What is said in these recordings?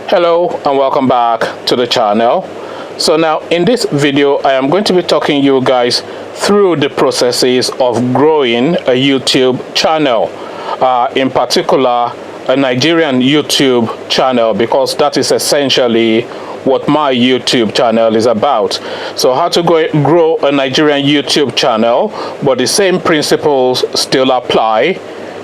Hello and welcome back to the channel. So now in this video I am going to be talking you guys through the processes of growing a YouTube channel, in particular a Nigerian YouTube channel, because that is essentially what my YouTube channel is about. So how to grow a Nigerian YouTube channel, but the same principles still apply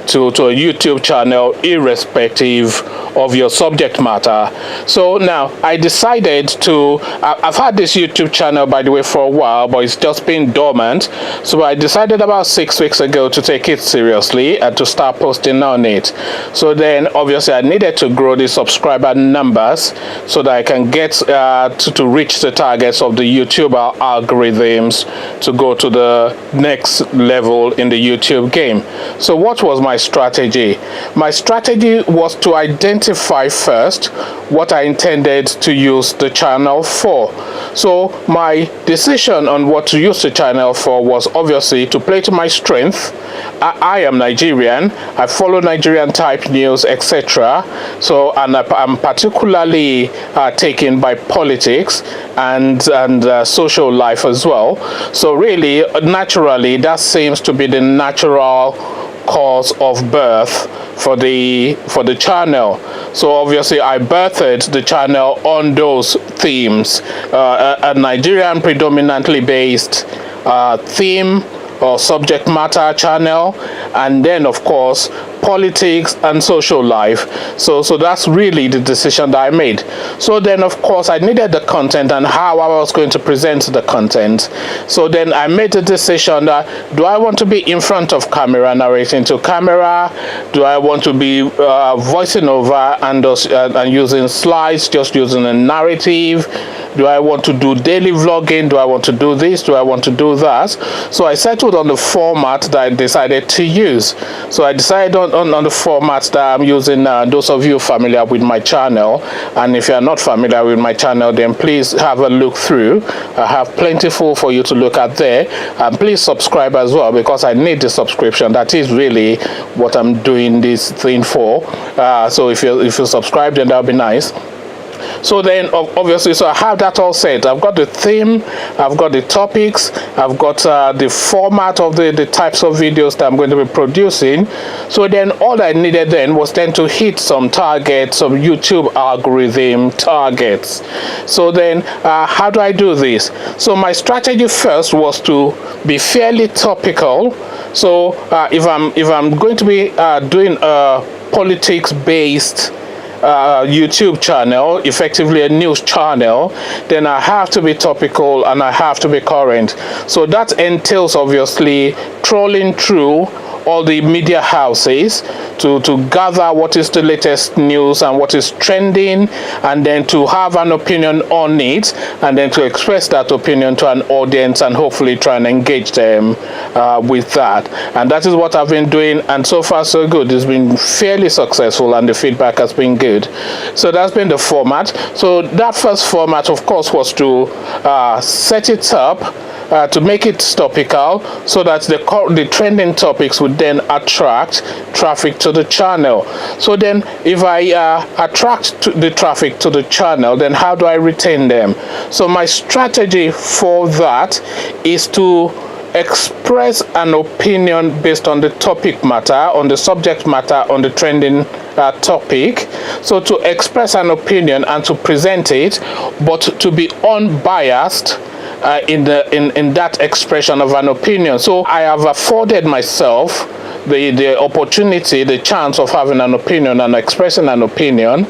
to a YouTube channel irrespective of your subject matter. So now I decided to, I've had this YouTube channel by the way for a while, but it's just been dormant. So I decided about 6 weeks ago to take it seriously and to start posting on it. So then obviously I needed to grow the subscriber numbers so that I can get to reach the targets of the YouTube algorithms to go to the next level in the YouTube game. So what was my strategy? My strategy was to identify first what I intended to use the channel for. So my decision on what to use the channel for was obviously to play to my strength. I am Nigerian, I follow Nigerian type news, etc. So and I'm particularly taken by politics and social life as well. So really naturally that seems to be the natural cause of birth for the channel. So obviously I birthed the channel on those themes, a Nigerian predominantly based theme or subject matter channel, and then of course politics and social life. So that's really the decision that I made. So then of course I needed the content and how I was going to present the content. So then I made the decision that, do I want to be in front of camera narrating to camera? Do I want to be voicing over and using slides, just using a narrative? Do I want to do daily vlogging? Do I want to do this? Do I want to do that? So I settled on the format that I decided to use. So I decided on the format that I'm using. Those of you familiar with my channel, and if you are not familiar with my channel, then please have a look through. I have plentiful for you to look at there, and please subscribe as well, because I need the subscription. That is really what I'm doing this thing for. So if you subscribe, then that'll be nice. So then obviously, so I have that all set. I've got the theme, I've got the topics, I've got the format of the types of videos that I'm going to be producing. So then all I needed then was then to hit some targets, some YouTube algorithm targets. So then how do I do this? So my strategy first was to be fairly topical. So if I'm going to be doing a politics based YouTube channel, effectively a news channel, then I have to be topical and I have to be current. So that entails obviously trawling through all the media houses to gather what is the latest news and what is trending, and then to have an opinion on it, and then to express that opinion to an audience and hopefully try and engage them with that. And that is what I've been doing, and so far so good. It's been fairly successful and the feedback has been good. So that's been the format. So that first format of course was to set it up to make it topical, so that the trending topics would then attract traffic to the channel. So then if I attract the traffic to the channel, then how do I retain them? So my strategy for that is to express an opinion based on the topic matter, on the subject matter, on the trending topic. So to express an opinion and to present it, but to be unbiased in that expression of an opinion. So I have afforded myself the opportunity, the chance of having an opinion and expressing an opinion,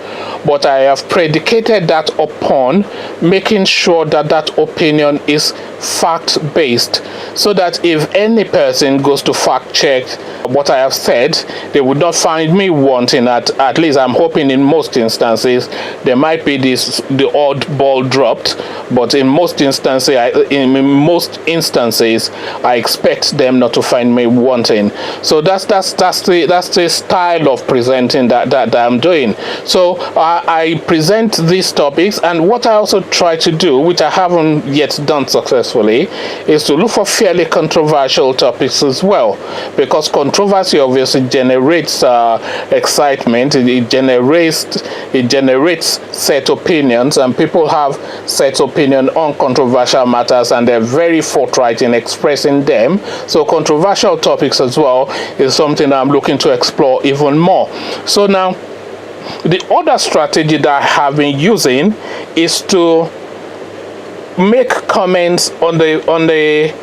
but I have predicated that upon making sure that that opinion is fact-based, so that if any person goes to fact-check what I have said, they would not find me wanting. At least I'm hoping in most instances. There might be the odd ball dropped, but in most instances I expect them not to find me wanting. So that's the style of presenting that I'm doing. So I present these topics, and what I also try to do, which I haven't yet done successfully, is to look for fairly controversial topics as well, because controversy controversy obviously generates excitement. It generates set opinions, and people have set opinion on controversial matters, and they're very forthright in expressing them. So controversial topics as well is something I'm looking to explore even more. So now, the other strategy that I have been using is to make comments on the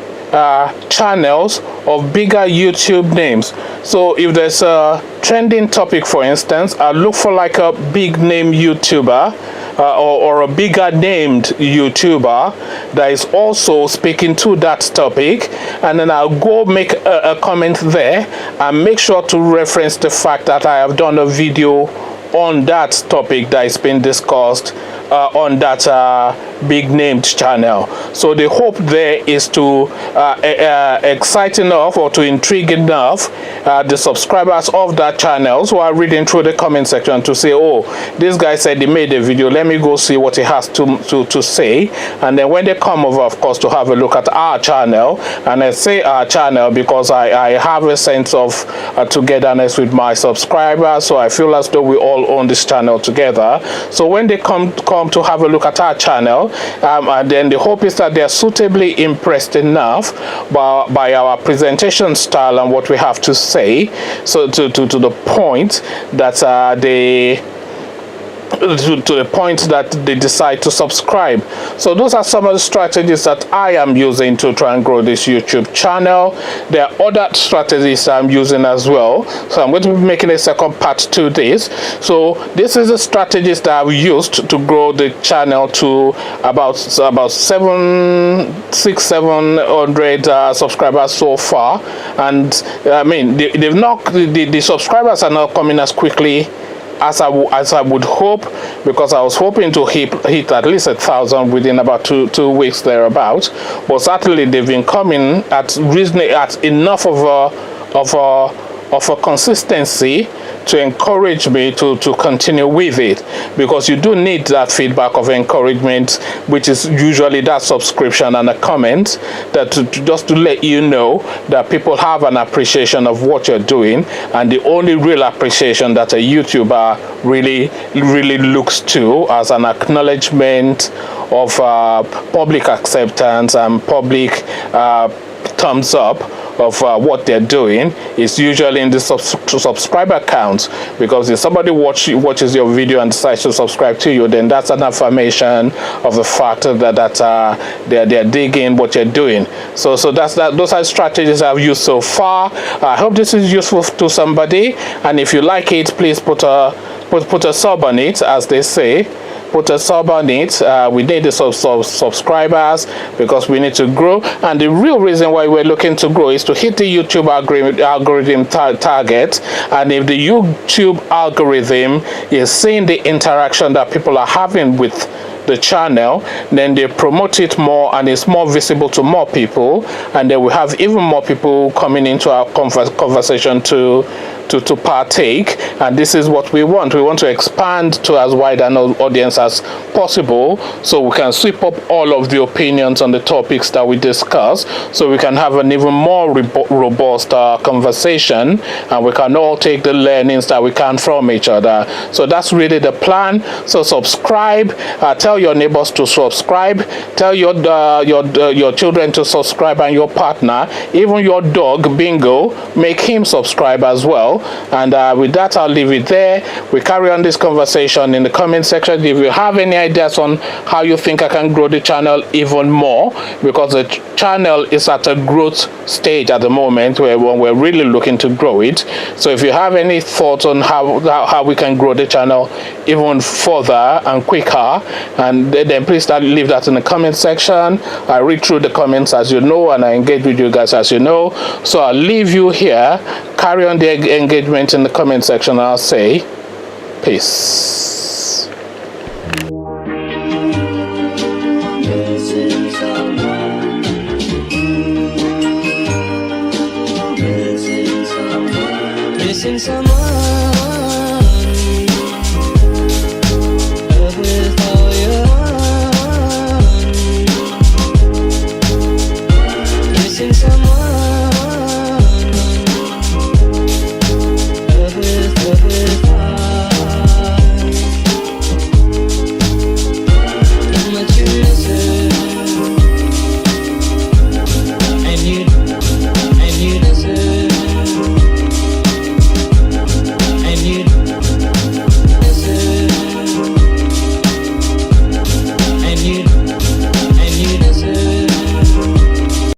channels of bigger YouTube names. So if there's a trending topic, for instance, I look for like a big name YouTuber or a bigger named YouTuber that is also speaking to that topic, and then I'll go make a comment there and make sure to reference the fact that I have done a video on that topic that is being discussed on that big named channel. So the hope there is to excite enough or to intrigue enough the subscribers of that channel who are reading through the comment section to say, oh, this guy said he made a video, let me go see what he has to say. And then when they come over, of course, to have a look at our channel, and I say our channel because I have a sense of togetherness with my subscribers, so I feel as though we all own this channel together. So when they come to have a look at our channel, and then the hope is that they are suitably impressed enough by our presentation style and what we have to say, so to the point that to the point that they decide to subscribe. So those are some of the strategies that I am using to try and grow this YouTube channel. There are other strategies I'm using as well, so I'm going to be making a second part to this. So this is the strategies that I've used to grow the channel to about 700 subscribers so far. And I mean, the subscribers are not coming as quickly as I would hope, because I was hoping to hit at least 1,000 within about two weeks thereabouts. But certainly they've been coming at enough of a consistency to encourage me to continue with it, because you do need that feedback of encouragement, which is usually that subscription and a comment, that just to let you know that people have an appreciation of what you're doing, and the only real appreciation that a YouTuber really looks to as an acknowledgement of public acceptance and public thumbs up of what they're doing is usually in the subscriber count. Because if somebody watches your video and decides to subscribe to you, then that's an affirmation of the fact that they're digging what you're doing. So those are strategies I've used so far. I hope this is useful to somebody, and if you like it, please put a sub on it, as they say. Put a sub on it. We need the subscribers because we need to grow, and the real reason why we're looking to grow is to hit the YouTube algorithm target. And if the YouTube algorithm is seeing the interaction that people are having with the channel, then they promote it more and it's more visible to more people, and then we have even more people coming into our conversation to partake. And this is what we want. We want to expand to as wide an audience as possible, so we can sweep up all of the opinions on the topics that we discuss, so we can have an even more robust conversation, and we can all take the learnings that we can from each other. So that's really the plan. So subscribe, tell your neighbors to subscribe, tell your children to subscribe, and your partner, even your dog Bingo, make him subscribe as well. And with that, I'll leave it there. We carry on this conversation in the comment section. If you have any ideas on how you think I can grow the channel even more, because the channel is at a growth stage at the moment where we're really looking to grow it. So if you have any thoughts on how we can grow the channel even further and quicker, and then please leave that in the comment section. I read through the comments, as you know, and I engage with you guys, as you know. So I'll leave you here. Carry on the engagement in the comment section, and I'll say peace.